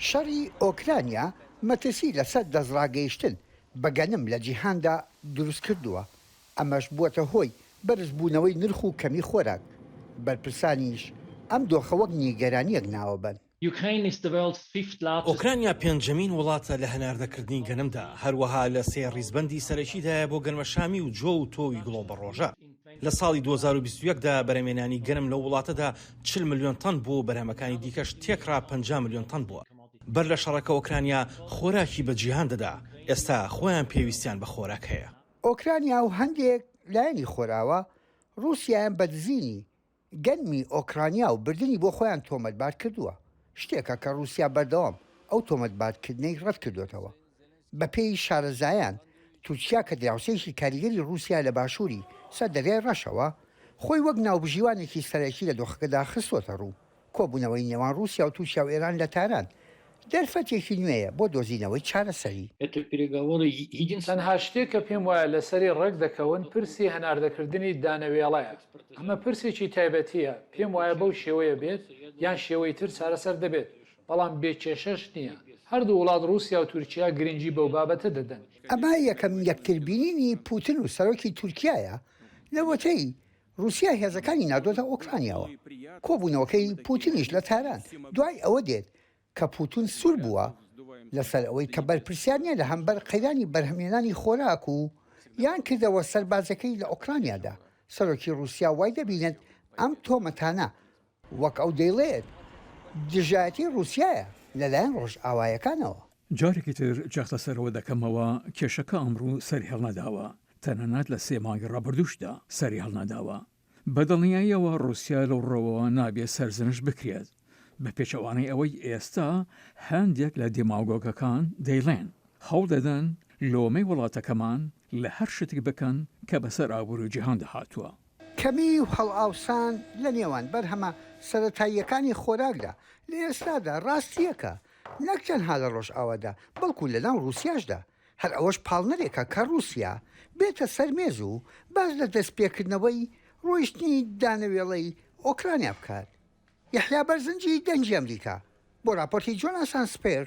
شەڕی ئۆکرانیا مەترسی لەسەر دەستڕاگەیشتن بەگەنم لە جیهاندا دروست کردووە. ئەمەش بووەتە هۆی بەرزبوونەوەی نرخ و کەمی خۆراک. بەرپرسانیش ئەم دۆخە وەک نیگەرانیەک ناوەبەن. ئۆکرانیا پێنجەمین وڵاتە لە هەناردەکردنی گەنمدا، هەروەها لە سێ ڕیزبەندی سەرەکیدایە بۆ گەنمەشامی و جۆ و تۆوی گڵۆبە ڕۆژە. لە ساڵی 2021دا بەرهەمێنانی گەنم لە وڵاتەدا 40 ملیۆن تەن بوو، بەرهەمەکانی دیکەش تێکرا 50 ملیۆن تەن بووە. بەر لە شەڕەکە ئۆکرانیا خۆراکی بە جیهان دەدا، ئێستا خۆیان پێویستیان بە خۆراک هەیە. ئۆکرانیا و هەندێک لایەنی خۆراوە رووسیایان بەدزینی گەنمی ئۆکرانیا و بردننی بۆ خۆیان تۆمەتبار کردووە، شتێکە کە رووسیا بەردەوام ئەو تۆمەتبارکردنەی ڕەت کردوێتەوە. بە پێی شارەزایان، تورکیا کە دراوسێکی کاریگەری رووسیا لە باشووری سەر دەریای ڕەشەوە، خۆی وەک ناوبژیوانێکی سەرەکی لە دۆخەکەدا خستۆتە ڕوو. کۆبوونەوەی نێوان رووسیا و تورکیا و ئێران لە تاران دەرفەتێکی نوێیە بۆ دۆزینەوەی چارەسەری. تەنها شتێک کە پێم وایە لەسەری ڕێک دەکەون پرسی هەناردەکردنی دانەوێڵەیە. ئەمە پرسێکی تایبەتیە، پێم وایە بەو شێوەیە بێت یان شێوەی تر چارەسەر دەبێت، بەڵام بێکێشەش نییە. هەردوو وڵات رووسیا و تورکیا گرنگی بەو بابەتە دەدەن. ئەمە یەکەم یەکتربینینی پوتین و سەرۆکی تورکیایە لەوەتەی رووسیا هێزەکانی نادۆتە ئۆکرانیاوە. کۆبوونەوەکەی پوتینیش لە تاران دوای ئەوە دێت کە پوتین سوور بووە لەسەر ئەوەی کە بەرپرسیانە لە هەمبەر قەیرانی بەرهەمێنانی خۆراک و یان کردەوە سەربازەکەی لە ئۆکرانیادا. سەرۆکی رووسیا وای دەبینێت ئەم تۆمەتانە وەک ئەو دەیڵێت دژایەتی رووسایە لەلایەن ڕۆژئاوایەکانەوە. جارێکی تر جەختە سەرەوە دەکەمەوە کێشەکە ئەمڕوو سەری هەڵنەداوە، تەنانەت لە 3 مانگی ڕابردووشدا سەری هەڵنەداوە. بەدڵنیاییەوە رووسیا لەو ڕۆوەوە نابێت سەرزنش بکرێت، بە پێچەوانەی ئەوەی ئێستا هەندێک لە دێماگۆگەکان دەیڵێن هەوڵ دەدەن لۆمەی وڵاتەکەمان لە هەر شتێک بکەن کە بەسەر ئابووری جیهان دەهاتووە. کەمی و هەڵئاوسان لە نێوان بەرهەمە سەرەتاییەکانی خۆراکدا لە ئێستادا ڕاستیەکە، نەک تەنها لە ڕۆژئاوادا بەڵکو لەناو رووسیاشدا. هەر ئەوەش پاڵنەرێکە کە رووسیا بێتە سەرمێز و باز لە دەستپێکردنەوەی ڕۆیشتنی دانەوێڵەی ئۆکرانیا بکات. یحیا بەرزنجی دەنجی ئەمریکا بۆ راپۆرتی جۆناسان سپێر.